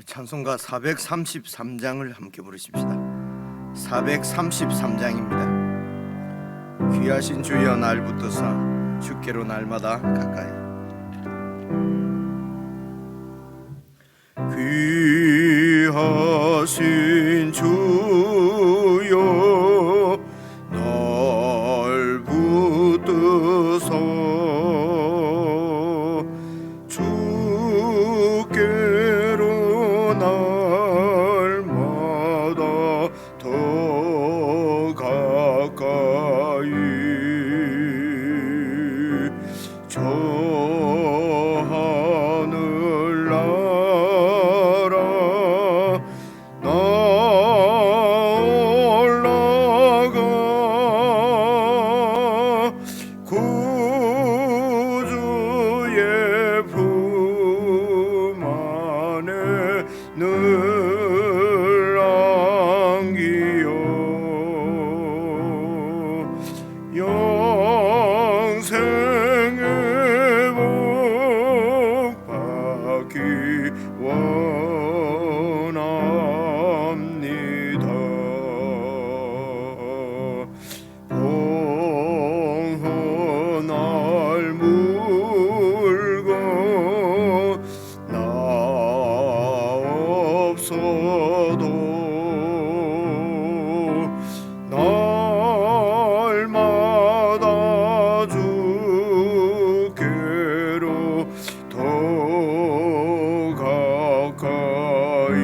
찬송가 433장을 함께 부르십시다. 433장입니다. 귀하신 주여 날 붙드사 주께로 날마다 가까이. 귀하신 주여 날 붙드사 주께로 날마다 더 가까이. 저 하늘 나라 나 올라가 구주의 품 안에 늘 안기요. 영생의 복 받기 원합니다. 봉헌할 물건 나 없어도 날마다 주께로 더 가까이.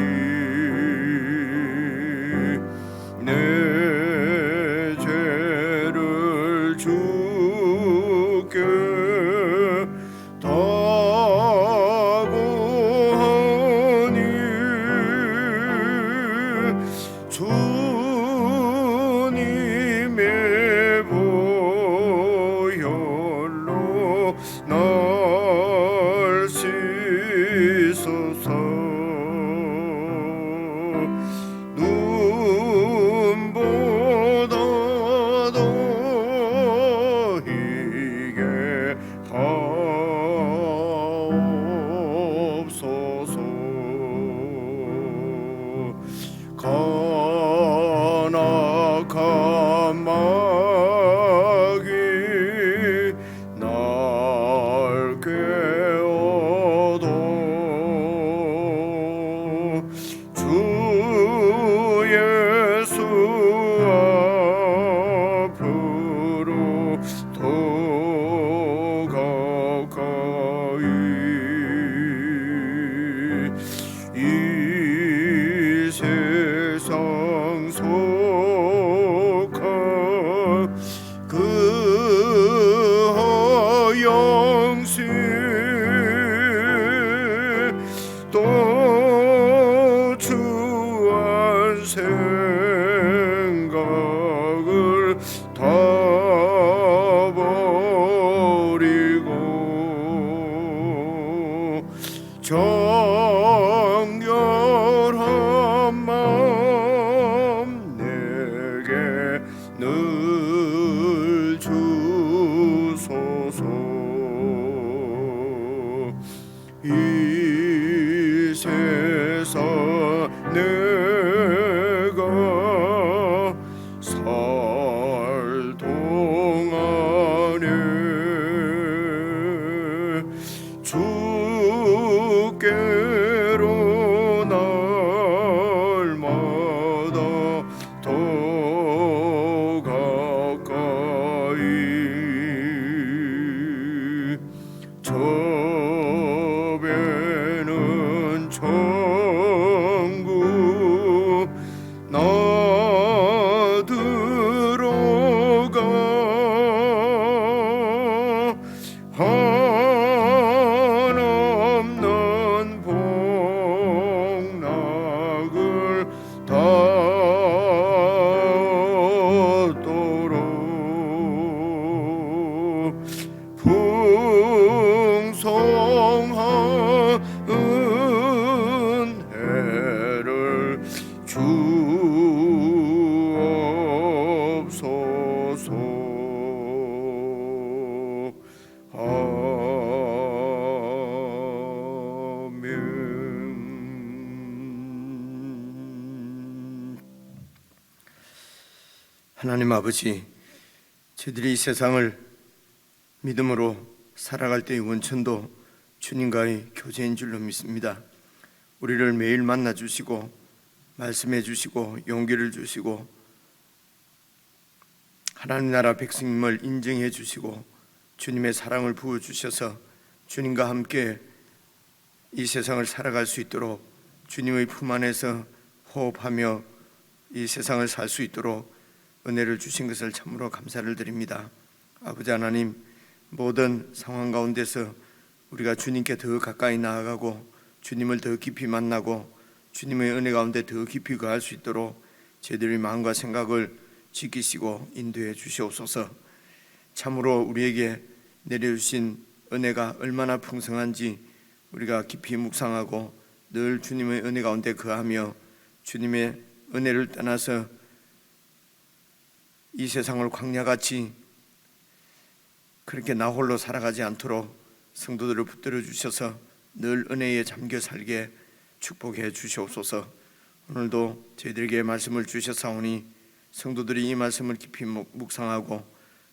내 죄를 주께 다 고하니 주님의 보혈로 날 씻소서. 눈보다 더 희게 하옵소서. 간악한 마귀 날 깨워도 주 예수 앞으로 더 가까이. 이 세상 속한 그 허영심 또 추한 생각을 다 버리고 정결한 마음 내게 늘 주소서. 이 세상 내가 살 동안에 주께로 날마다 더 가까이. 저 배는 천국 나 들어가 한없는 복락을 다 얻도록 풍성한 하나님 아버지, 저희들이 이 세상을 믿음으로 살아갈 때의 원천도 주님과의 교제인 줄로 믿습니다. 우리를 매일 만나 주시고 말씀해 주시고 용기를 주시고 하나님 나라 백성임을 인정해 주시고 주님의 사랑을 부어 주셔서 주님과 함께 이 세상을 살아갈 수 있도록 주님의 품 안에서 호흡하며 이 세상을 살 수 있도록 은혜를 주신 것을 참으로 감사를 드립니다. 아버지 하나님, 모든 상황 가운데서 우리가 주님께 더 가까이 나아가고 주님을 더 깊이 만나고 주님의 은혜 가운데 더 깊이 거할 수 있도록 저희들의 마음과 생각을 지키시고 인도해 주시옵소서. 참으로 우리에게 내려주신 은혜가 얼마나 풍성한지 우리가 깊이 묵상하고 늘 주님의 은혜 가운데 거하며 주님의 은혜를 떠나서 이 세상을 광야같이 그렇게 나 홀로 살아가지 않도록 성도들을 붙들어 주셔서 늘 은혜에 잠겨 살게 축복해 주시옵소서. 오늘도 저희들에게 말씀을 주셨사오니 성도들이 이 말씀을 깊이 묵상하고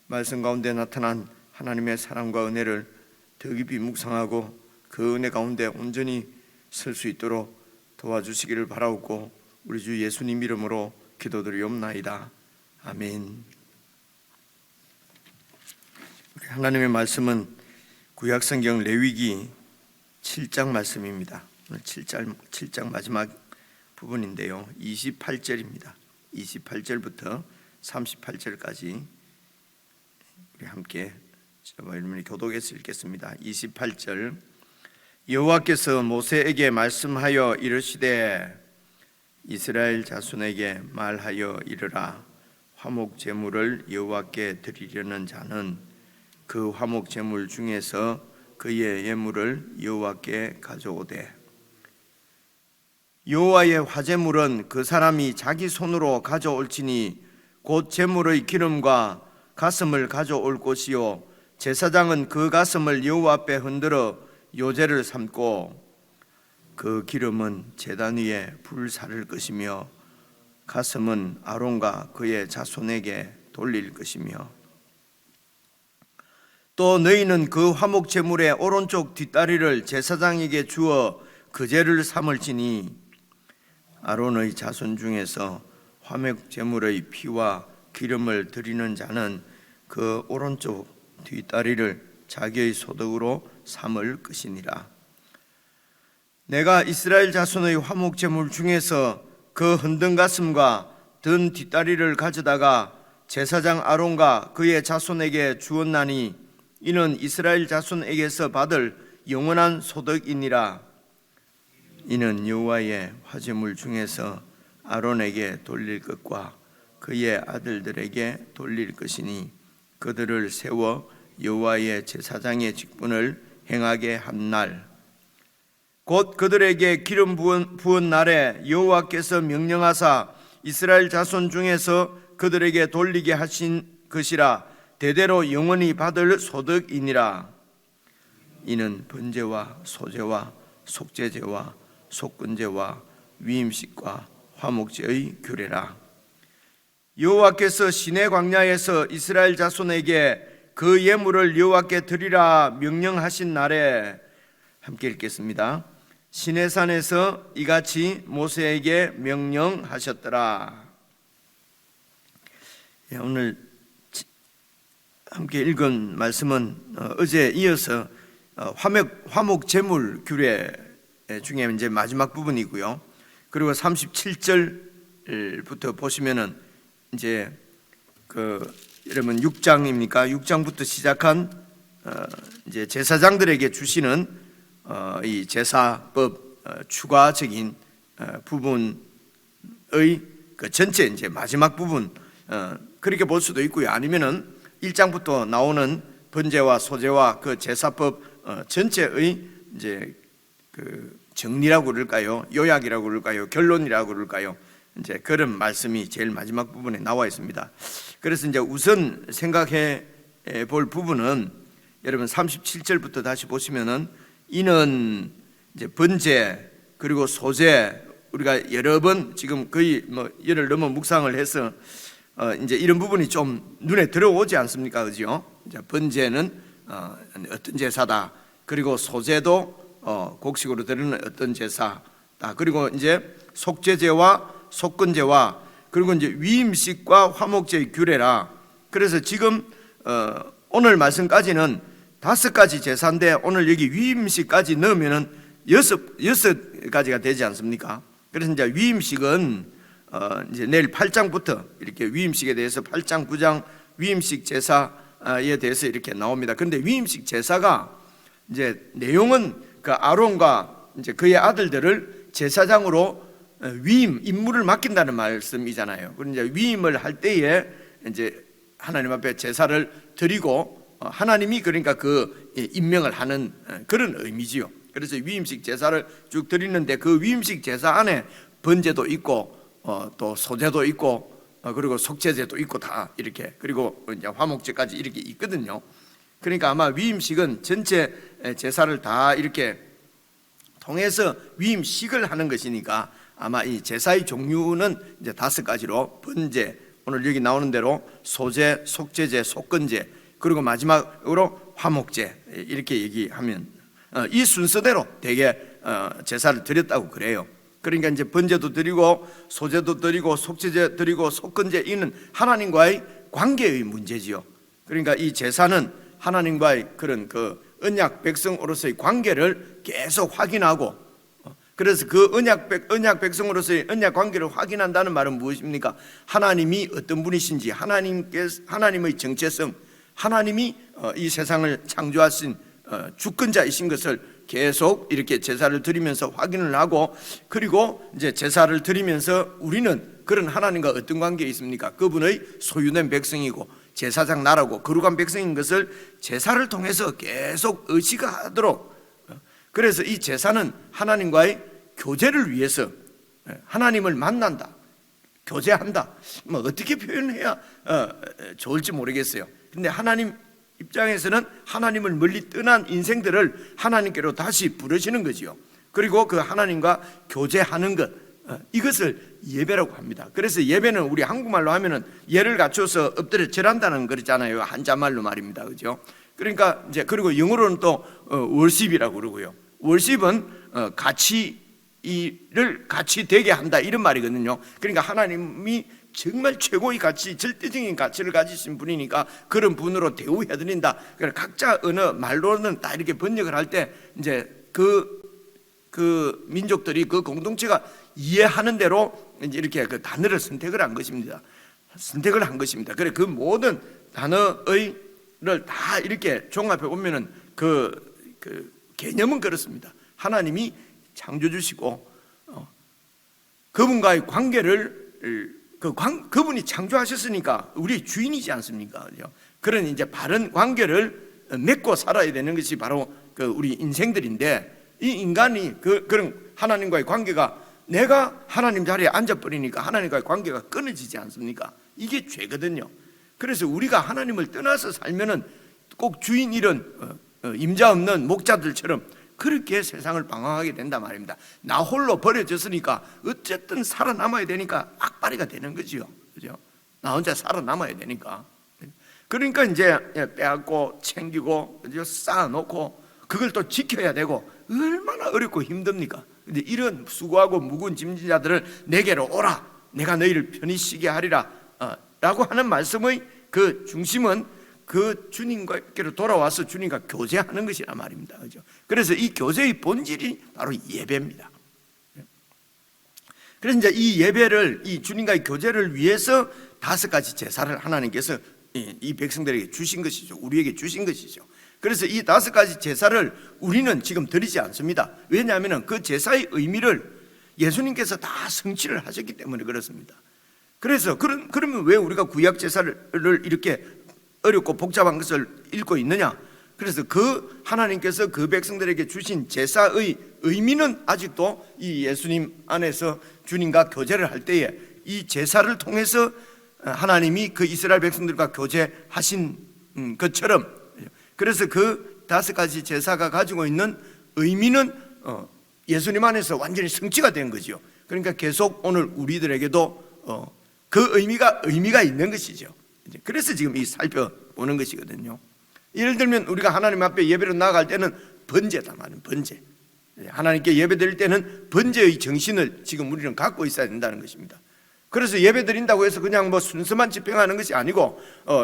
말씀 가운데 나타난 하나님의 사랑과 은혜를 더 깊이 묵상하고 그 은혜 가운데 온전히 설 수 있도록 도와주시기를 바라옵고 우리 주 예수님 이름으로 기도드리옵나이다. 아멘. 하나님의 말씀은 구약성경 레위기 7장 말씀입니다. 오늘 7장 마지막 부분인데요, 28절입니다. 28절부터 38절까지 우리 함께 여러분이 교독해서 읽겠습니다. 28절. 여호와께서 모세에게 말씀하여 이르시되 이스라엘 자손에게 말하여 이르라. 화목 제물을 여호와께 드리려는 자는 그 화목 제물 중에서 그의 예물을 여호와께 가져오되, 여호와의 화제물은 그 사람이 자기 손으로 가져올지니 곧 제물의 기름과 가슴을 가져올 것이요 제사장은 그 가슴을 여호와 앞에 흔들어 요제를 삼고 그 기름은 제단 위에 불사를 것이며 가슴은 아론과 그의 자손에게 돌릴 것이며, 또 너희는 그 화목 제물의 오른쪽 뒷다리를 제사장에게 주어 그 죄를 삼을지니 아론의 자손 중에서 화목 제물의 피와 기름을 드리는 자는 그 오른쪽 뒷다리를 자기의 소득으로 삼을 것이니라. 내가 이스라엘 자손의 화목 제물 중에서 그 흔든 가슴과 든 뒷다리를 가져다가 제사장 아론과 그의 자손에게 주었나니 이는 이스라엘 자손에게서 받을 영원한 소득이니라. 이는 여호와의 화제물 중에서 아론에게 돌릴 것과 그의 아들들에게 돌릴 것이니 그들을 세워 여호와의 제사장의 직분을 행하게 한 날, 곧 그들에게 기름 부은 날에 여호와께서 명령하사 이스라엘 자손 중에서 그들에게 돌리게 하신 것이라. 대대로 영원히 받을 소득이니라. 이는 번제와 소제와 속죄제와 속건제와 위임식과 화목제의 규례라. 여호와께서 시내 광야에서 이스라엘 자손에게 그 예물을 여호와께 드리라 명령하신 날에, 함께 읽겠습니다. 시내산에서 이같이 모세에게 명령하셨더라. 오늘 함께 읽은 말씀은 어제 이어서 화목 제물 규례 중에 이제 마지막 부분이고요. 그리고 37절부터 보시면은 이제 여러분 6장입니까? 6장부터 시작한 이제 제사장들에게 주시는 이 제사법 추가적인 부분의 그 전체 이제 마지막 부분, 그렇게 볼 수도 있고요. 아니면은 1장부터 나오는 번제와 소제와 그 제사법 전체의 이제 그 정리라고 그럴까요? 요약이라고 그럴까요? 결론이라고 그럴까요? 이제 그런 말씀이 제일 마지막 부분에 나와 있습니다. 그래서 이제 우선 생각해 볼 부분은 여러분 37절부터 다시 보시면은 이는 이제 번제 그리고 소제, 우리가 여러 번 지금 거의 열흘 넘어 묵상을 해서 이제 이런 부분이 좀 눈에 들어오지 않습니까? 그죠? 이제 번제는 어떤 제사다. 그리고 소제도 곡식으로 드리는 어떤 제사다. 그리고 이제 속죄제와 속건제와 그리고 이제 위임식과 화목제의 규례라. 그래서 지금 오늘 말씀까지는 5가지 제사인데 오늘 여기 위임식까지 넣으면은 6가지가 되지 않습니까? 그래서 이제 위임식은 이제 내일 8장부터 이렇게 위임식에 대해서 8장, 9장 위임식 제사에 대해서 이렇게 나옵니다. 그런데 위임식 제사가 이제 내용은 그 아론과 이제 그의 아들들을 제사장으로 위임 임무를 맡긴다는 말씀이잖아요. 그런데 이제 위임을 할 때에 이제 하나님 앞에 제사를 드리고 하나님이 그러니까 그 임명을 하는 그런 의미지요. 그래서 위임식 제사를 쭉 드리는데 그 위임식 제사 안에 번제도 있고 또 소제도 있고 그리고 속죄제도 있고 다 이렇게 그리고 이제 화목제까지 이렇게 있거든요. 그러니까 아마 위임식은 전체 제사를 다 이렇게 통해서 위임식을 하는 것이니까 아마 이 제사의 종류는 이제 5가지로 번제, 오늘 여기 나오는 대로 소제, 속죄제, 속건제, 그리고 마지막으로 화목제 이렇게 얘기하면 이 순서대로 되게 제사를 드렸다고 그래요. 그러니까 이제 번제도 드리고 소제도 드리고 속죄제 드리고 속건제 이는 하나님과의 관계의 문제지요. 그러니까 이 제사는 하나님과의 그런 그 언약 백성으로서의 관계를 계속 확인하고 그래서 그 언약 백성으로서의 언약 관계를 확인한다는 말은 무엇입니까? 하나님이 어떤 분이신지 하나님의 정체성 하나님이 이 세상을 창조하신 주권자이신 것을 계속 이렇게 제사를 드리면서 확인을 하고 그리고 이제 제사를 드리면서 우리는 그런 하나님과 어떤 관계에 있습니까? 그분의 소유된 백성이고 제사장 나라고 거룩한 백성인 것을 제사를 통해서 계속 의식하도록 그래서 이 제사는 하나님과의 교제를 위해서 하나님을 만난다 교제한다 뭐 어떻게 표현해야 좋을지 모르겠어요. 근데 하나님 입장에서는 하나님을 멀리 떠난 인생들을 하나님께로 다시 부르시는 거지요. 그리고 그 하나님과 교제하는 것 이것을 예배라고 합니다. 그래서 예배는 우리 한국말로 하면은 예를 갖춰서 엎드려 절한다는 그러잖아요. 한자말로 말입니다. 그죠? 그러니까 이제 그리고 영어로는 또 월십이라고 그러고요. 월십은 같이 되게 한다 이런 말이거든요. 그러니까 하나님이 정말 최고의 가치, 절대적인 가치를 가지신 분이니까 그런 분으로 대우해야 드린다. 그러니까 각자 어느 말로는 다 이렇게 번역을 할 때 이제 그 민족들이 그 공동체가 이해하는 대로 이제 이렇게 그 단어를 선택을 한 것입니다. 그래 그 모든 단어를 다 이렇게 종합해 보면은 그 개념은 그렇습니다. 하나님이 창조주시고 그분과의 관계를 그분이 창조하셨으니까 우리의 주인이지 않습니까? 그런 이제 바른 관계를 맺고 살아야 되는 것이 바로 그 우리 인생들인데 이 인간이 그런 하나님과의 관계가 내가 하나님 자리에 앉아버리니까 하나님과의 관계가 끊어지지 않습니까? 이게 죄거든요. 그래서 우리가 하나님을 떠나서 살면은 꼭 주인 잃은 임자 없는 목자들처럼 그렇게 세상을 방황하게 된단 말입니다. 나 홀로 버려졌으니까 어쨌든 살아남아야 되니까 악바리가 되는 거죠. 그죠? 나 혼자 살아남아야 되니까. 그러니까 이제 빼앗고 챙기고 쌓아놓고 그걸 또 지켜야 되고 얼마나 어렵고 힘듭니까? 근데 이런 수고하고 무거운 짐진자들을 내게로 오라. 내가 너희를 편히 쉬게 하리라. 라고 하는 말씀의 그 중심은 그 주님께로 돌아와서 주님과 교제하는 것이란 말입니다. 그죠? 그래서 이 교제의 본질이 바로 예배입니다. 그래서 이제 이 예배를, 이 주님과의 교제를 위해서 5가지 제사를 하나님께서 이 백성들에게 주신 것이죠. 우리에게 주신 것이죠. 그래서 이 5가지 제사를 우리는 지금 드리지 않습니다. 왜냐하면 그 제사의 의미를 예수님께서 다 성취를 하셨기 때문에 그렇습니다. 그래서 그러면 왜 우리가 구약 제사를 이렇게 어렵고 복잡한 것을 읽고 있느냐? 그래서 그 하나님께서 그 백성들에게 주신 제사의 의미는 아직도 이 예수님 안에서 주님과 교제를 할 때에 이 제사를 통해서 하나님이 그 이스라엘 백성들과 교제하신 것처럼 그래서 그 5가지 제사가 가지고 있는 의미는 예수님 안에서 완전히 성취가 된 거죠. 그러니까 계속 오늘 우리들에게도 그 의미가 있는 것이죠. 그래서 지금 이 살펴보는 것이거든요. 예를 들면 우리가 하나님 앞에 예배로 나아갈 때는 번제다 말은 번제. 하나님께 예배드릴 때는 번제의 정신을 지금 우리는 갖고 있어야 된다는 것입니다. 그래서 예배드린다고 해서 그냥 뭐 순서만 집행하는 것이 아니고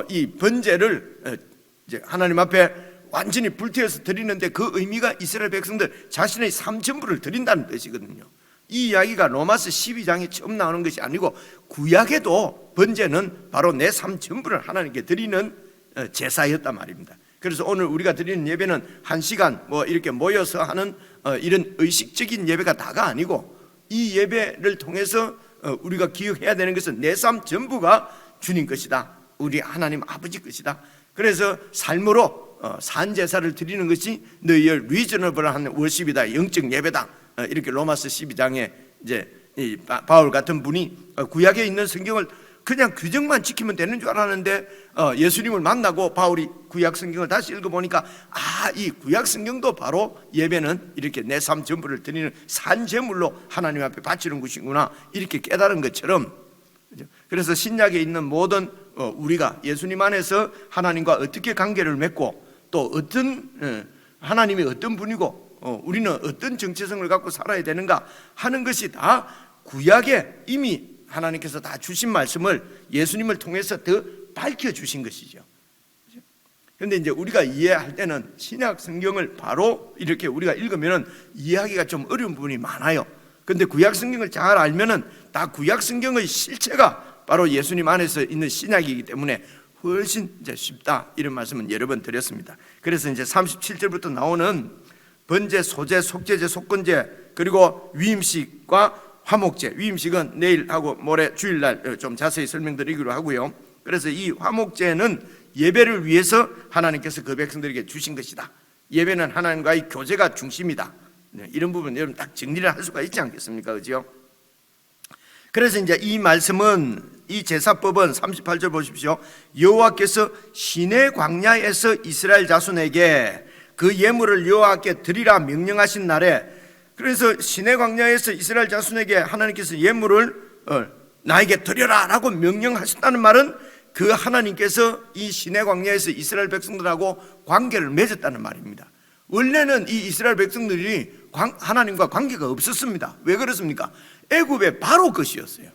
이 번제를 이제 하나님 앞에 완전히 불태워서 드리는데 그 의미가 이스라엘 백성들 자신의 삶 전부를 드린다는 뜻이거든요. 이 이야기가 로마서 12장에 처음 나오는 것이 아니고 구약에도 번제는 바로 내 삶 전부를 하나님께 드리는 제사였단 말입니다. 그래서 오늘 우리가 드리는 예배는 1시간 뭐 이렇게 모여서 하는 이런 의식적인 예배가 다가 아니고 이 예배를 통해서 우리가 기억해야 되는 것은 내 삶 전부가 주님 것이다, 우리 하나님 아버지 것이다. 그래서 삶으로 산제사를 드리는 것이 너희의 리저너블한 워십이다, 영적 예배다. 이렇게 로마서 12장에 이제 이 바울 같은 분이 구약에 있는 성경을 그냥 규정만 지키면 되는 줄 알았는데 예수님을 만나고 바울이 구약 성경을 다시 읽어보니까 이 구약 성경도 바로 예배는 이렇게 내 삶 전부를 드리는 산제물로 하나님 앞에 바치는 것이구나, 이렇게 깨달은 것처럼. 그래서 신약에 있는 모든 우리가 예수님 안에서 하나님과 어떻게 관계를 맺고 또 어떤 하나님이 어떤 분이고 우리는 어떤 정체성을 갖고 살아야 되는가 하는 것이 다 구약에 이미 하나님께서 다 주신 말씀을 예수님을 통해서 더 밝혀주신 것이죠. 그런데 이제 우리가 이해할 때는 신약 성경을 바로 이렇게 우리가 읽으면 이해하기가 좀 어려운 부분이 많아요. 그런데 구약 성경을 잘 알면은 다 구약 성경의 실체가 바로 예수님 안에서 있는 신약이기 때문에 훨씬 이제 쉽다, 이런 말씀은 여러 번 드렸습니다. 그래서 이제 37절부터 나오는 번제, 소제, 속제제, 속건제, 그리고 위임식과 화목제, 위임식은 내일하고 모레 주일날 좀 자세히 설명드리기로 하고요. 그래서 이 화목제는 예배를 위해서 하나님께서 그 백성들에게 주신 것이다. 예배는 하나님과의 교제가 중심이다. 이런 부분 여러분 딱 정리를 할 수가 있지 않겠습니까? 그죠? 그래서 이제 이 말씀은, 이 제사법은 38절 보십시오. 여호와께서 시내 광야에서 이스라엘 자손에게 그 예물을 여호와께 드리라 명령하신 날에, 그래서 시내 광야에서 이스라엘 자손에게 하나님께서 예물을 나에게 드려라 라고 명령하셨다는 말은 그 하나님께서 이 시내 광야에서 이스라엘 백성들하고 관계를 맺었다는 말입니다. 원래는 이 이스라엘 백성들이 하나님과 관계가 없었습니다. 왜 그렇습니까? 애굽의 바로 것이었어요.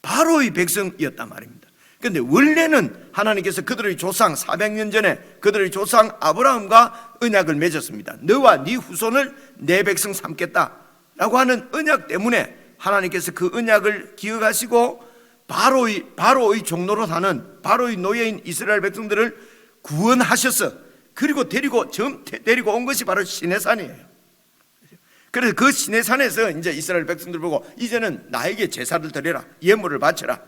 바로의 백성이었단 말입니다. 그런데 원래는 하나님께서 그들의 조상 400년 전에 그들의 조상 아브라함과 언약을 맺었습니다. 너와 네 후손을 내 백성 삼겠다라고 하는 언약 때문에 하나님께서 그 언약을 기억하시고 바로의 종로로 사는 바로의 노예인 이스라엘 백성들을 구원하셔서 그리고 데리고 온 것이 바로 시내산이에요. 그래서 그 시내산에서 이제 이스라엘 백성들 보고 이제는 나에게 제사를 드려라, 예물을 바쳐라.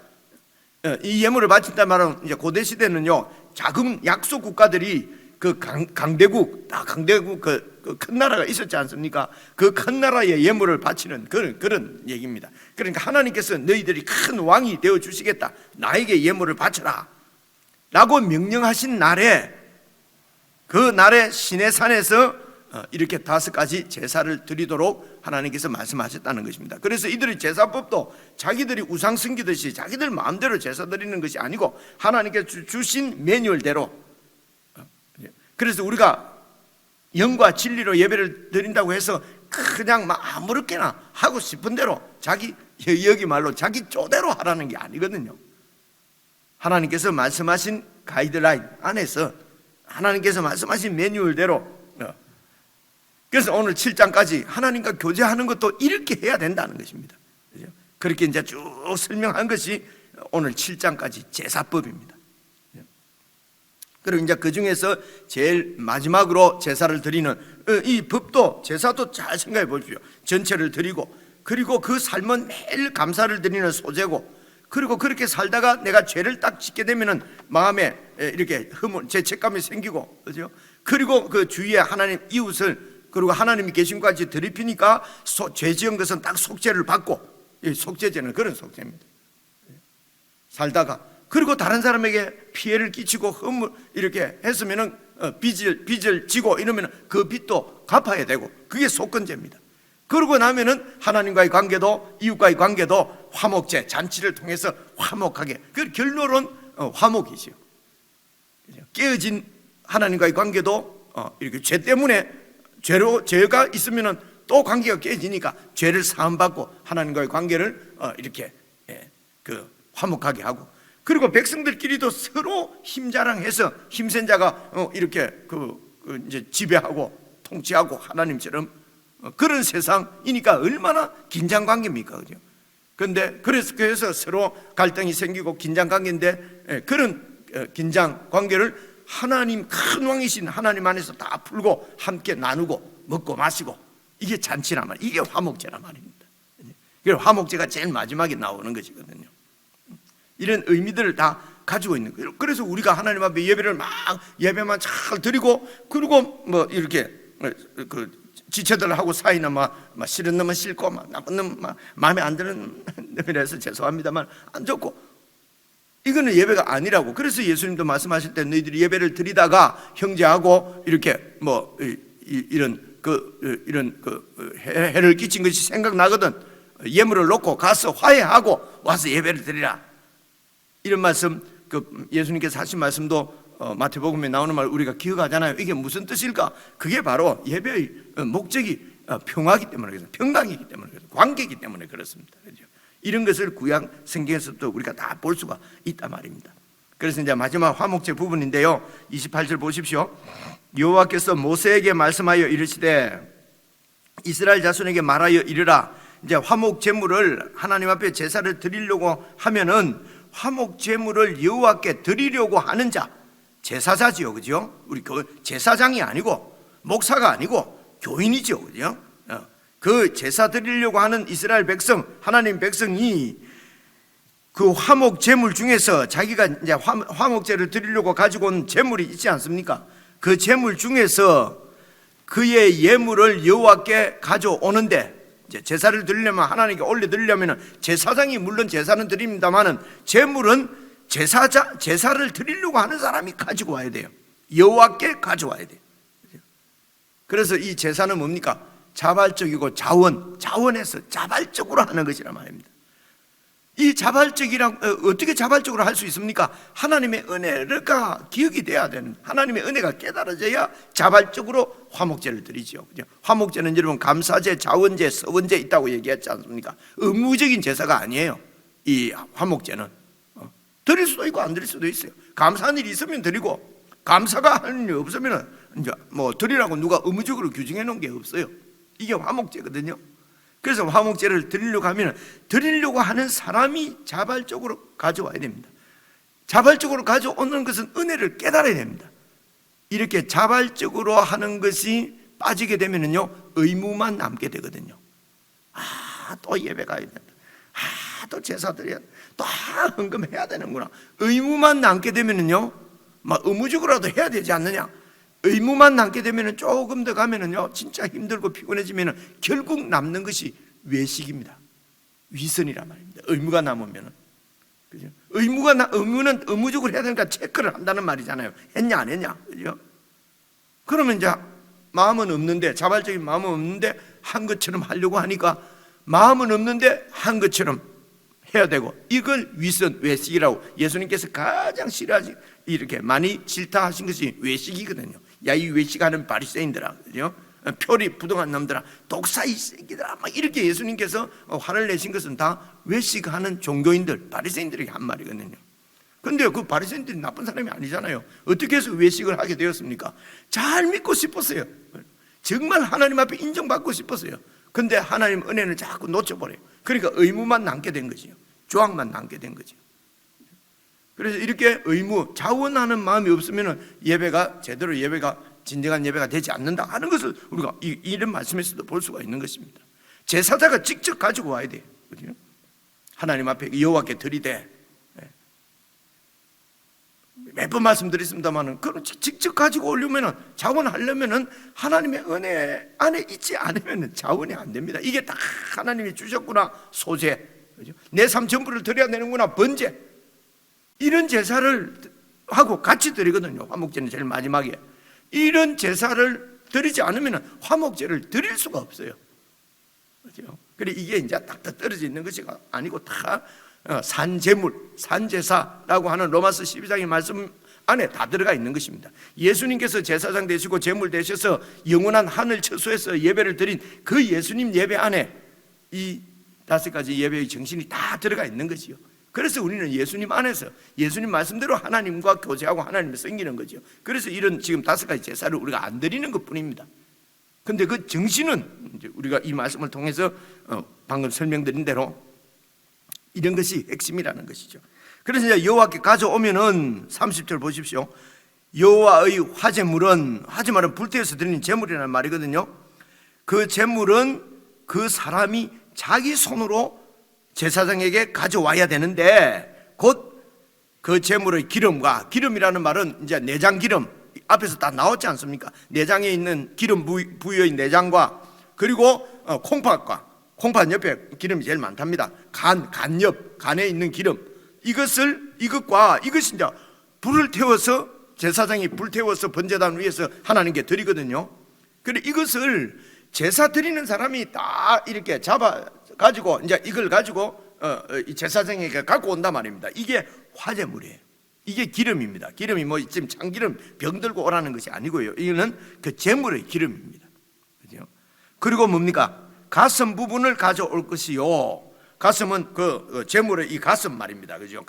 이 예물을 바친단 말은 이제 고대 시대는요, 작은 약소 국가들이 그 강대국 그 큰 나라가 있었지 않습니까? 그 큰 나라의 예물을 바치는 그런 얘기입니다. 그러니까 하나님께서 너희들이 큰 왕이 되어 주시겠다, 나에게 예물을 바쳐라 라고 명령하신 날에, 그 날에 시내산에서 이렇게 5가지 제사를 드리도록 하나님께서 말씀하셨다는 것입니다. 그래서 이들의 제사법도 자기들이 우상 섬기듯이 자기들 마음대로 제사 드리는 것이 아니고 하나님께서 주신 매뉴얼대로. 그래서 우리가 영과 진리로 예배를 드린다고 해서 그냥 막 아무렇게나 하고 싶은 대로 여기 말로 자기 쪼대로 하라는 게 아니거든요. 하나님께서 말씀하신 가이드라인 안에서 하나님께서 말씀하신 매뉴얼대로. 그래서 오늘 7장까지 하나님과 교제하는 것도 이렇게 해야 된다는 것입니다. 그렇게 이제 쭉 설명한 것이 오늘 7장까지 제사법입니다. 그리고 이제 그 중에서 제일 마지막으로 제사를 드리는 이 법도, 제사도 잘 생각해 보십시오. 전체를 드리고, 그리고 그 삶은 매일 감사를 드리는 소제고, 그리고 그렇게 살다가 내가 죄를 딱 짓게 되면은 마음에 이렇게 죄책감이 생기고, 그죠? 그리고 그 주위에 하나님 이웃을, 그리고 하나님이 계신 것 같이 드리피니까 죄 지은 것은 딱 속죄를 받고, 속죄제는 그런 속죄입니다. 살다가 그리고 다른 사람에게 피해를 끼치고 허물 이렇게 했으면은 빚을 지고 이러면 그 빚도 갚아야 되고, 그게 속건제입니다. 그러고 나면은 하나님과의 관계도 이웃과의 관계도 화목제 잔치를 통해서 화목하게, 그 결론은 화목이죠. 깨어진 하나님과의 관계도 이렇게 죄 때문에 죄가 있으면은 또 관계가 깨지니까 죄를 사함받고 하나님과의 관계를 이렇게 화목하게 하고, 그리고 백성들끼리도 서로 힘자랑해서 힘센 자가 이렇게 이제 지배하고 통치하고 하나님처럼 그런 세상이니까 얼마나 긴장 관계입니까, 그죠? 그런데 그래서 서로 갈등이 생기고 긴장 관계인데, 그런 긴장 관계를 하나님, 큰 왕이신 하나님 안에서 다 풀고 함께 나누고 먹고 마시고, 이게 잔치란 말이에요. 이게 화목제란 말입니다. 그래서 화목제가 제일 마지막에 나오는 것이거든요. 이런 의미들을 다 가지고 있는 거예요. 그래서 우리가 하나님 앞에 예배만 잘 드리고, 그리고 뭐 이렇게 지체들 하고 사이는 막 싫은 놈은 싫고 막 나쁜 놈 마음에 안 드는 놈이라서 죄송합니다만 안 좋고, 이거는 예배가 아니라고. 그래서 예수님도 말씀하실 때 너희들이 예배를 드리다가 형제하고 이렇게 뭐 이런 해를 끼친 것이 생각나거든 예물을 놓고 가서 화해하고 와서 예배를 드리라, 이런 말씀, 예수님께서 하신 말씀도 마태복음에 나오는 말 우리가 기억하잖아요. 이게 무슨 뜻일까? 그게 바로 예배의 목적이 평화이기 때문에 그래서, 평강이기 때문에 그래서, 관계이기 때문에 그렇습니다. 그렇죠? 이런 것을 구약 성경에서도 우리가 다 볼 수가 있단 말입니다. 그래서 이제 마지막 화목제 부분인데요, 28절 보십시오. 여호와께서 모세에게 말씀하여 이르시되 이스라엘 자손에게 말하여 이르라. 이제 화목 제물을 하나님 앞에 제사를 드리려고 하면은 화목 제물을 여호와께 드리려고 하는 자, 제사자지요, 그죠? 우리 제사장이 아니고 목사가 아니고 교인이죠, 그죠? 그 제사 드리려고 하는 이스라엘 백성, 하나님 백성이 그 화목 제물 중에서 자기가 이제 화목제를 드리려고 가지고 온 제물이 있지 않습니까? 그 제물 중에서 그의 예물을 여호와께 가져오는데, 이제 제사를 드리려면, 하나님께 올려 드리려면 제사장이 물론 제사는 드립니다만은 제물은 제사를 드리려고 하는 사람이 가지고 와야 돼요. 여호와께 가져와야 돼요. 그래서 이 제사는 뭡니까? 자발적이고 자원해서 자발적으로 하는 것이란 말입니다. 이 자발적이랑 어떻게 자발적으로 할 수 있습니까? 하나님의 은혜가 기억이 돼야 되는, 하나님의 은혜가 깨달아져야 자발적으로 화목제를 드리죠. 그죠? 화목제는 여러분 감사제, 자원제, 서원제 있다고 얘기했지 않습니까? 의무적인 제사가 아니에요. 이 화목제는 드릴 수도 있고 안 드릴 수도 있어요. 감사한 일이 있으면 드리고, 감사가 하는 일이 없으면 이제 뭐 드리라고 누가 의무적으로 규정해 놓은 게 없어요. 이게 화목제거든요. 그래서 화목제를 드리려고 하면 드리려고 하는 사람이 자발적으로 가져와야 됩니다. 자발적으로 가져오는 것은 은혜를 깨달아야 됩니다. 이렇게 자발적으로 하는 것이 빠지게 되면요 의무만 남게 되거든요. 또 예배 가야 된다, 또 제사 드려야 된다, 또 헌금해야 되는구나. 의무만 남게 되면요 막 의무적으로라도 해야 되지 않느냐. 의무만 남게 되면 조금 더 가면은요 진짜 힘들고 피곤해지면 결국 남는 것이 외식입니다. 위선이란 말입니다. 의무가 남으면은, 그죠? 의무는 의무적으로 해야 되니까 체크를 한다는 말이잖아요. 했냐 안 했냐, 그죠? 그러면 이제 마음은 없는데, 자발적인 마음은 없는데 한 것처럼 하려고 하니까 마음은 없는데 한 것처럼 해야 되고, 이걸 위선, 외식이라고 예수님께서 가장 싫어하시, 이렇게 많이 질타하신 것이 외식이거든요. 야, 이 외식하는 바리새인들아, 그죠? 표리 부동한 놈들아, 독사이 새끼들아, 막 이렇게 예수님께서 화를 내신 것은 다 외식하는 종교인들, 바리새인들에게 한 말이거든요. 그런데 그 바리새인들이 나쁜 사람이 아니잖아요. 어떻게 해서 외식을 하게 되었습니까? 잘 믿고 싶었어요. 정말 하나님 앞에 인정받고 싶었어요. 그런데 하나님 은혜는 자꾸 놓쳐버려요. 그러니까 의무만 남게 된 거지요. 조항만 남게 된 거죠. 그래서 이렇게 의무, 자원하는 마음이 없으면 예배가 제대로, 예배가 진정한 예배가 되지 않는다 하는 것을 우리가 이런 말씀에서도 볼 수가 있는 것입니다. 제사자가 직접 가지고 와야 돼요. 그렇죠? 하나님 앞에 여호와께 드리되, 몇 번 말씀드렸습니다만은 그럼 직접 가지고 오려면은, 자원하려면은 하나님의 은혜 안에 있지 않으면 자원이 안 됩니다. 이게 다 하나님이 주셨구나, 소재, 그렇죠? 내 삶 전부를 드려야 되는구나, 번제, 이런 제사를 하고 같이 드리거든요. 화목제는 제일 마지막에. 이런 제사를 드리지 않으면 화목제를 드릴 수가 없어요. 그렇죠? 그래 이게 이제 딱딱 떨어져 있는 것이 아니고 다 산제물, 산제사라고 하는 로마서 12장의 말씀 안에 다 들어가 있는 것입니다. 예수님께서 제사장 되시고 제물 되셔서 영원한 하늘 처소에서 예배를 드린 그 예수님 예배 안에 이 5가지 예배의 정신이 다 들어가 있는 거지요. 그래서 우리는 예수님 안에서 예수님 말씀대로 하나님과 교제하고 하나님을 섬기는 거죠. 그래서 이런 지금 5가지 제사를 우리가 안 드리는 것뿐입니다. 근데 그 정신은 이제 우리가 이 말씀을 통해서 방금 설명드린 대로 이런 것이 핵심이라는 것이죠. 그래서 이제 여호와께 가져오면은 30절 보십시오. 여호와의 화제물은 불태워서 드리는 제물이라는 말이거든요. 그 제물은 그 사람이 자기 손으로 제사장에게 가져와야 되는데 곧 그 제물의 기름과, 기름이라는 말은 이제 내장 기름, 앞에서 다 나왔지 않습니까? 내장에 있는 기름 부위의 내장과 그리고 콩팥과, 콩팥 옆에 기름이 제일 많답니다. 간에 있는 기름, 이것과 이것이 이제 불을 태워서 제사장이 불 태워서 번제단 위에서 하나님께 드리거든요. 그래 이것을 제사 드리는 사람이 다 이렇게 잡아 가지고 이제 이걸 가지고 이 제사장에게 갖고 온단 말입니다. 이게 화제물이에요. 이게 기름입니다. 기름이 뭐 지금 참기름 병 들고 오라는 것이 아니고요. 이거는 그 제물의 기름입니다. 그죠? 그리고 뭡니까? 가슴 부분을 가져올 것이요. 가슴은 그 제물의 이 가슴 말입니다. 그죠?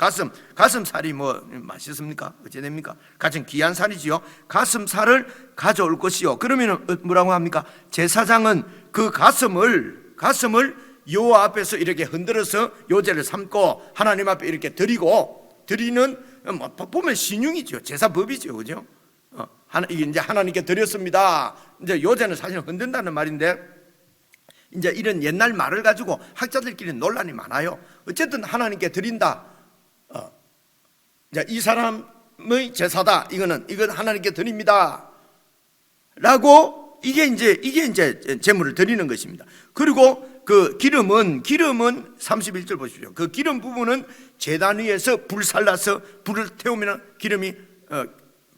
가슴살이 뭐 맛있습니까? 어째 됩니까? 가장 귀한 살이지요. 가슴살을 가져올 것이요. 그러면 뭐라고 합니까? 제사장은 그 가슴을 여호와 앞에서 이렇게 흔들어서 요제를 삼고 하나님 앞에 이렇게 드리는 보면 신용이죠. 제사법이죠. 그죠? 이게 이제 하나님께 드렸습니다. 이제 요제는 사실 흔든다는 말인데 이제 이런 옛날 말을 가지고 학자들끼리 논란이 많아요. 어쨌든 하나님께 드린다. 이 사람의 제사다. 이건 하나님께 드립니다. 라고 이게 이제 제물을 드리는 것입니다. 그리고 그 기름은 31절 보십시오. 그 기름 부분은 제단 위에서 불살라서 불을 태우면 기름이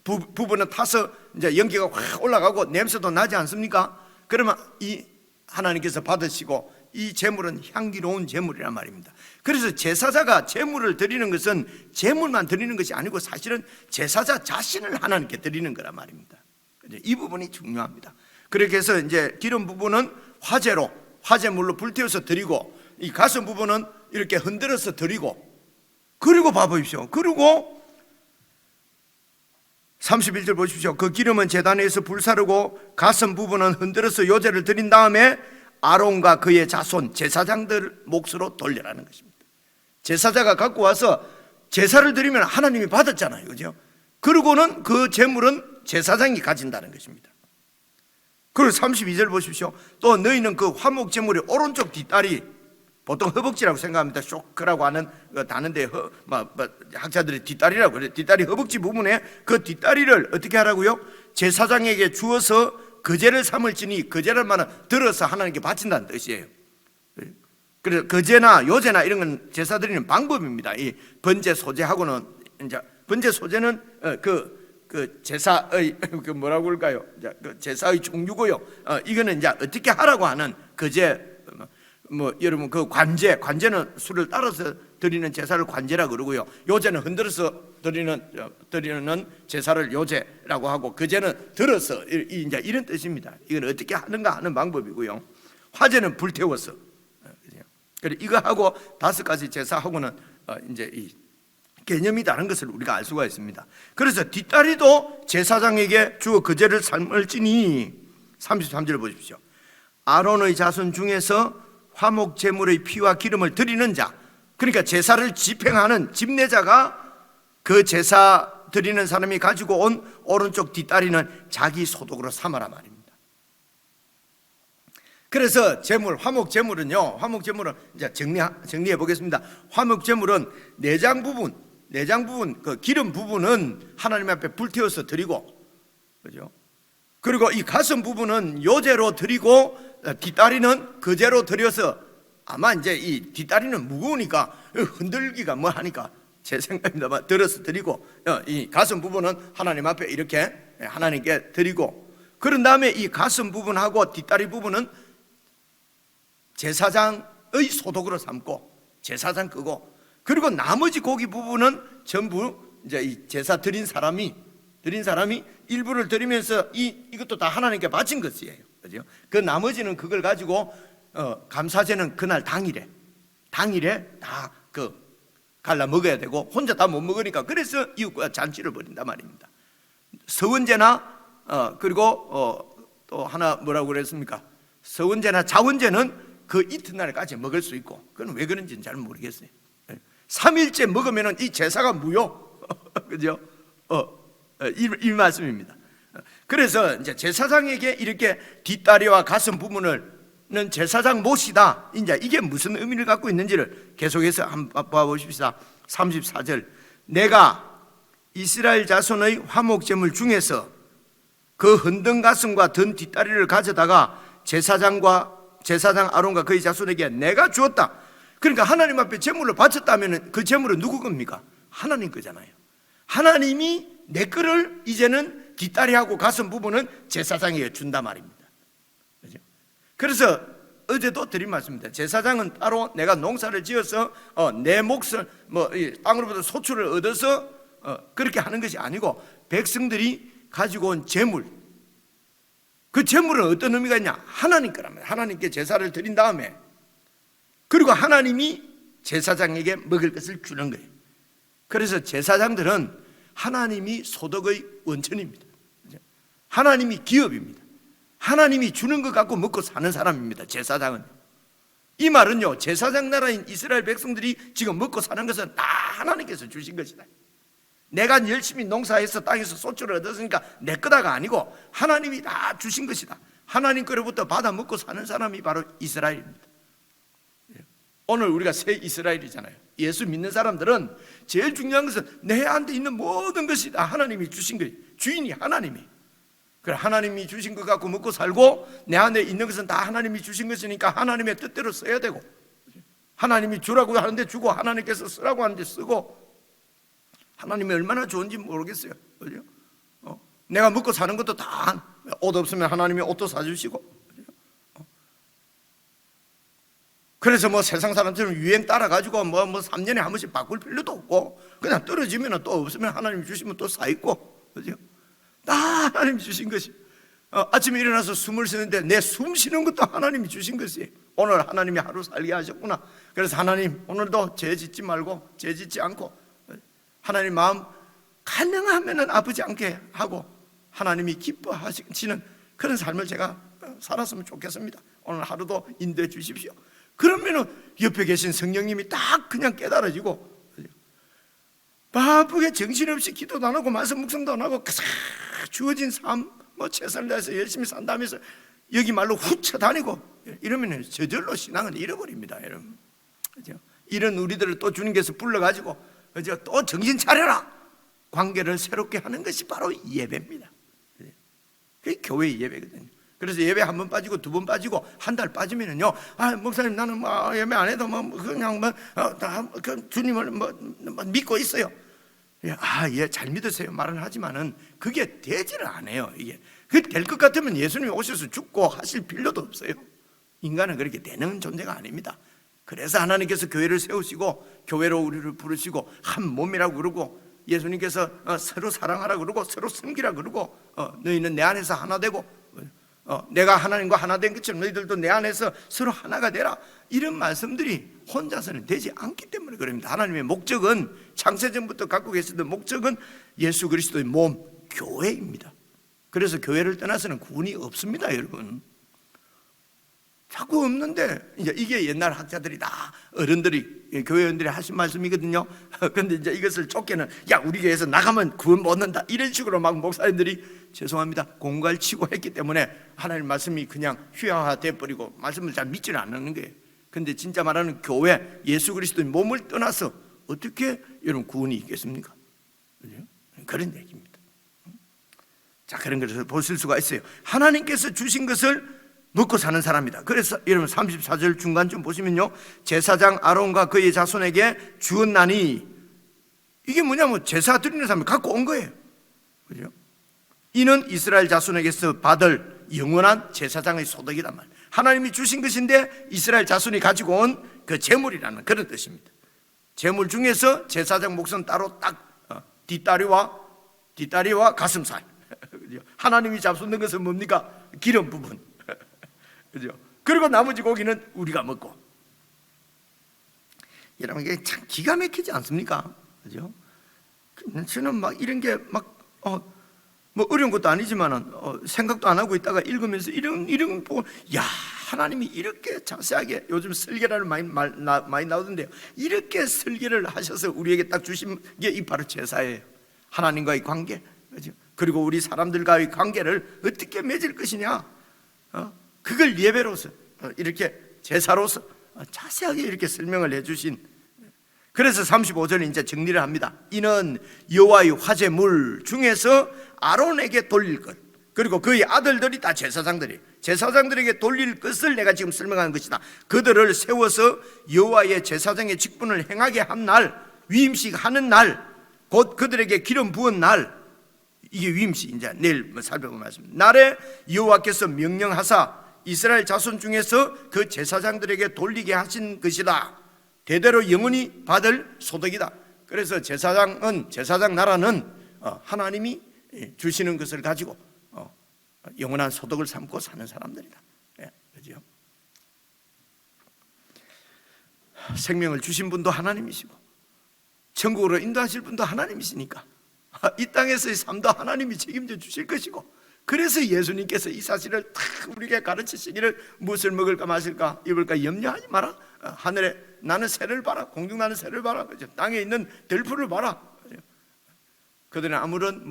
부분은 타서 이제 연기가 확 올라가고 냄새도 나지 않습니까? 그러면 이 하나님께서 받으시고 이 제물은 향기로운 제물이란 말입니다. 그래서 제사자가 제물을 드리는 것은 제물만 드리는 것이 아니고 사실은 제사자 자신을 하나님께 드리는 거란 말입니다. 이 부분이 중요합니다. 그렇게 해서 이제 기름 부분은 화제물로 불태워서 드리고 이 가슴 부분은 이렇게 흔들어서 드리고 그리고 봐보십시오. 그리고 31절 보십시오. 그 기름은 제단에서 불사르고 가슴 부분은 흔들어서 요제를 드린 다음에 아론과 그의 자손 제사장들 몫으로 돌려라는 것입니다. 제사자가 갖고 와서 제사를 드리면 하나님이 받았잖아요. 그죠? 그리고는 그 제물은 제사장이 가진다는 것입니다. 그리고 32절 보십시오. 또 너희는 그 화목 제물의 오른쪽 뒷다리, 보통 허벅지라고 생각합니다. 쇼크라고 하는 다는데 학자들이 뒷다리라고 그래요. 뒷다리 허벅지 부분에 그 뒷다리를 어떻게 하라고요? 제사장에게 주어서 거제를 삼을지니 거제를 들어서 하나님께 바친다는 뜻이에요. 그래서 거제나 요제나 이런 건 제사 드리는 방법입니다. 이 번제 소제하고는 이제 번제 소제는 그 제사의 그 뭐라고 할까요? 그 제사의 종류고요. 이거는 이제 어떻게 하라고 하는 거제. 여러분 그 관제는 술을 따라서 드리는 제사를 관제라고 그러고요. 요제는 흔들어서 드리는 제사를 요제라고 하고 거제는 들어서 이제 이런 뜻입니다. 이건 어떻게 하는가 하는 방법이고요. 화제는 불태워서. 그래 이거 하고 5가지 제사하고는 이제 이 개념이 다른 것을 우리가 알 수가 있습니다. 그래서 뒷다리도 제사장에게 주어 거제를 삶을지니 33절을 보십시오. 아론의 자손 중에서 화목 제물의 피와 기름을 드리는 자, 그러니까 제사를 집행하는 집례자가 그 제사 드리는 사람이 가지고 온 오른쪽 뒷다리는 자기 소득으로 삼아라 말입니다. 그래서 화목 제물은요, 이제 정리해 보겠습니다. 화목 제물은 내장 부분, 그 기름 부분은 하나님 앞에 불태워서 드리고, 그죠? 그리고 이 가슴 부분은 요제로 드리고 뒷다리는 거제로 드려서 아마 이제 이 뒷다리는 무거우니까 흔들기가 뭐 하니까 제 생각입니다만 들어서 드리고 이 가슴 부분은 하나님 앞에 이렇게 하나님께 드리고 그런 다음에 이 가슴 부분하고 뒷다리 부분은 제사장의 소득으로 삼고 제사장 끄고, 그리고 나머지 고기 부분은 전부 이제 이 제사 드린 사람이 일부를 드리면서 이것도 다 하나님께 바친 것이에요. 그죠? 그 나머지는 그걸 가지고 감사제는 그날 당일에 다 갈라 먹어야 되고, 혼자 다 못 먹으니까 그래서 이웃과 잔치를 벌인단 말입니다. 서원제나 그리고 또 하나 뭐라고 그랬습니까? 서원제나 자원제는 그 이튿날까지 먹을 수 있고, 그건 왜 그런지는 잘 모르겠어요. 3일째 먹으면은 이 제사가 무효. 그죠? 이 말씀입니다. 그래서 이제 제사장에게 이렇게 뒷다리와 가슴 부분을는 제사장 몫이다. 이제 이게 무슨 의미를 갖고 있는지를 계속해서 한번 봐보십시다. 34절. 내가 이스라엘 자손의 화목제물 중에서 그 흔든 가슴과 든 뒷다리를 가져다가 제사장 아론과 그의 자손에게 내가 주었다. 그러니까 하나님 앞에 제물을 바쳤다면 그 제물은 누구 겁니까? 하나님 거잖아요. 하나님이 내 거를 이제는 뒷다리하고 가슴 부분은 제사장에게 준단 말입니다. 그렇죠? 그래서 어제도 드린 말씀입니다. 제사장은 따로 내가 농사를 지어서 내 몫을 땅으로부터 소출을 얻어서 그렇게 하는 것이 아니고, 백성들이 가지고 온 제물, 그 제물은 어떤 의미가 있냐? 하나님 거라면 하나님께 제사를 드린 다음에, 그리고 하나님이 제사장에게 먹을 것을 주는 거예요. 그래서 제사장들은 하나님이 소득의 원천입니다. 하나님이 기업입니다. 하나님이 주는 것 갖고 먹고 사는 사람입니다. 제사장은. 이 말은요, 제사장 나라인 이스라엘 백성들이 지금 먹고 사는 것은 다 하나님께서 주신 것이다. 내가 열심히 농사해서 땅에서 소출을 얻었으니까 내 거다가 아니고 하나님이 다 주신 것이다. 하나님 거로부터 받아 먹고 사는 사람이 바로 이스라엘입니다. 오늘 우리가 새 이스라엘이잖아요. 예수 믿는 사람들은 제일 중요한 것은 내한테 있는 모든 것이 다 하나님이 주신 거예요. 주인이 하나님이. 그래, 하나님이 주신 것 갖고 먹고 살고, 내 안에 있는 것은 다 하나님이 주신 것이니까 하나님의 뜻대로 써야 되고, 하나님이 주라고 하는데 주고, 하나님께서 쓰라고 하는데 쓰고, 하나님이 얼마나 좋은지 모르겠어요. 그죠? 내가 먹고 사는 것도 다 옷 없으면 하나님이 옷도 사주시고, 그래서 세상 사람처럼 유행 따라가지고 3년에 한 번씩 바꿀 필요도 없고, 그냥 떨어지면 또 없으면 하나님 주시면 또 쌓이고, 그죠? 다 하나님이 주신 것이. 아침에 일어나서 숨을 쉬는데 내 숨 쉬는 것도 하나님이 주신 것이에요. 오늘 하나님이 하루 살게 하셨구나. 그래서 하나님 오늘도 죄 짓지 말고, 죄 짓지 않고, 하나님 마음 가능하면은 아프지 않게 하고 하나님이 기뻐하시는 그런 삶을 제가 살았으면 좋겠습니다. 오늘 하루도 인도해 주십시오. 그러면은 옆에 계신 성령님이 딱 그냥 깨달아지고, 바쁘게 정신없이 기도도 안 하고 말씀 묵상도 안 하고 주어진 삶 최선을 다해서 열심히 산다면서 여기 말로 훌쳐 다니고 이러면 저절로 신앙은 잃어버립니다, 여러분. 그죠? 이런 우리들을 또 주님께서 불러가지고 또 정신 차려라, 관계를 새롭게 하는 것이 바로 예배입니다. 그게 교회의 예배거든요. 그래서 예배 한 번 빠지고 두 번 빠지고 한 달 빠지면은요, 목사님 나는 예배 안 해도 그냥 주님을 믿고 있어요. 예, 잘 믿으세요 말은 하지만은 그게 되지를 않아요. 이게 될 것 같으면 예수님이 오셔서 죽고 하실 필요도 없어요. 인간은 그렇게 되는 존재가 아닙니다. 그래서 하나님께서 교회를 세우시고 교회로 우리를 부르시고 한 몸이라고 그러고, 예수님께서 서로 사랑하라 그러고 서로 섬기라 그러고, 너희는 내 안에서 하나 되고 내가 하나님과 하나 된 것처럼 너희들도 내 안에서 서로 하나가 되라, 이런 말씀들이 혼자서는 되지 않기 때문에 그럽니다. 하나님의 목적은, 창세전부터 갖고 계시던 목적은 예수 그리스도의 몸 교회입니다. 그래서 교회를 떠나서는 구원이 없습니다, 여러분. 자꾸 없는데, 이제 이게 옛날 학자들이 다 어른들이, 교회원들이 하신 말씀이거든요. 근데 이제 이것을 쫓겨는, 우리 교회에서 나가면 구원 못 얻는다, 이런 식으로 막 목사님들이, 죄송합니다, 공갈 치고 했기 때문에 하나님 말씀이 그냥 휘황화돼 버리고 말씀을 잘 믿지는 않는 거예요. 근데 진짜 말하는 교회, 예수 그리스도의 몸을 떠나서 어떻게 여러분 구원이 있겠습니까? 그런 얘기입니다. 자, 그런 것을 보실 수가 있어요. 하나님께서 주신 것을 먹고 사는 사람이다. 그래서 여러분 34절 중간쯤 보시면요, 제사장 아론과 그의 자손에게 주었나니, 이게 뭐냐면 제사 드리는 사람이 갖고 온 거예요. 그죠? 이는 이스라엘 자손에게서 받을 영원한 제사장의 소득이란 말이에요. 하나님이 주신 것인데 이스라엘 자손이 가지고 온 그 제물이라는 그런 뜻입니다. 제물 중에서 제사장 목숨 따로 딱 뒷다리와 가슴살. 하나님이 잡수는 것은 뭡니까? 기름 부분. 그죠? 그리고 나머지 고기는 우리가 먹고. 여러분 이게 참 기가 막히지 않습니까? 그죠? 저는 막 이런 게 막 뭐 어려운 것도 아니지만은 생각도 안 하고 있다가 읽으면서 이런 보고 야 하나님이 이렇게 자세하게 요즘 설계를 많이 나오던데요. 이렇게 설계를 하셔서 우리에게 딱 주신 게 이 바로 제사예요. 하나님과의 관계, 그죠? 그리고 우리 사람들과의 관계를 어떻게 맺을 것이냐, 그걸 예배로서 이렇게 제사로서 자세하게 이렇게 설명을 해주신. 그래서 35절에 이제 정리를 합니다. 이는 여호와의 화제물 중에서 아론에게 돌릴 것, 그리고 그의 아들들이 다 제사장들에게 돌릴 것을 내가 지금 설명하는 것이다. 그들을 세워서 여호와의 제사장의 직분을 행하게 한 날, 위임식 하는 날, 곧 그들에게 기름 부은 날, 이게 위임식, 이제 내일 살펴볼 말씀입니다. 날에 여호와께서 명령하사 이스라엘 자손 중에서 그 제사장들에게 돌리게 하신 것이다. 대대로 영원히 받을 소득이다. 그래서 제사장 나라는 하나님이 주시는 것을 가지고 영원한 소득을 삼고 사는 사람들이다. 그죠? 생명을 주신 분도 하나님이시고 천국으로 인도하실 분도 하나님이시니까 이 땅에서의 삶도 하나님이 책임져 주실 것이고, 그래서 예수님께서 이 사실을 딱 우리에게 가르치시기를 무엇을 먹을까 마실까 입을까 염려하지 마라. 하늘에 나는 새를 봐라. 공중 나는 새를 봐라. 그죠? 땅에 있는 들풀을 봐라. 그죠? 그들은 아무런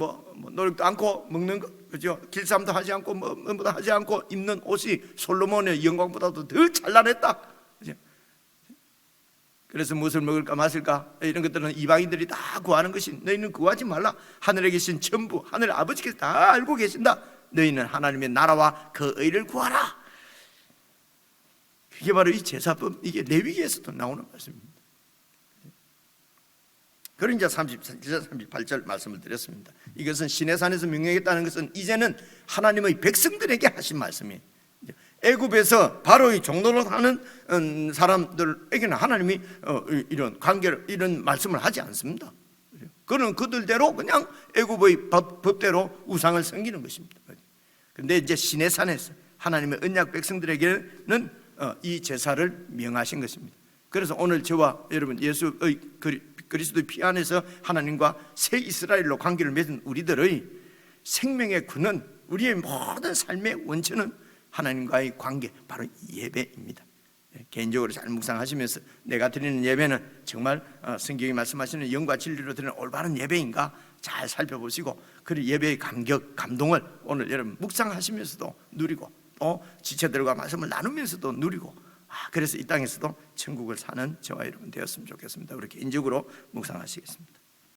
노력도 않고 먹는 것, 그죠? 길쌈도 하지 않고 뭐도 하지 않고 입는 옷이 솔로몬의 영광보다도 더 찬란했다. 그죠? 그래서 무엇을 먹을까 마실까 이런 것들은 이방인들이 다 구하는 것이, 너희는 구하지 말라. 하늘에 계신 전부 하늘 아버지께서 다 알고 계신다. 너희는 하나님의 나라와 그 의를 구하라. 그게 바로 이 제사법, 이게 레위기에서도 나오는 말씀입니다. 그런 이제 38절 말씀을 드렸습니다. 이것은 시내산에서 명령했다는 것은 이제는 하나님의 백성들에게 하신 말씀이에요. 애굽에서 바로의 종노릇 하는 사람들에게는 하나님이 이런 관계를, 이런 말씀을 하지 않습니다. 그는 그들대로 그냥 애굽의 법대로 우상을 섬기는 것입니다. 그런데 이제 시내산에서 하나님의 언약 백성들에게는 이 제사를 명하신 것입니다. 그래서 오늘 저와 여러분 예수의 그리스도의 피 안에서 하나님과 새 이스라엘로 관계를 맺은 우리들의 생명의 근원, 우리의 모든 삶의 원천은 하나님과의 관계, 바로 예배입니다. 개인적으로 잘 묵상하시면서 내가 드리는 예배는 정말 성경이 말씀하시는 영과 진리로 드리는 올바른 예배인가 잘 살펴보시고, 그 예배의 감동을 오늘 여러분 묵상하시면서도 누리고, 또 지체들과 말씀을 나누면서도 누리고, 그래서 이 땅에서도 천국을 사는 저와 여러분 되었으면 좋겠습니다. 우리 개인적으로 묵상하시겠습니다.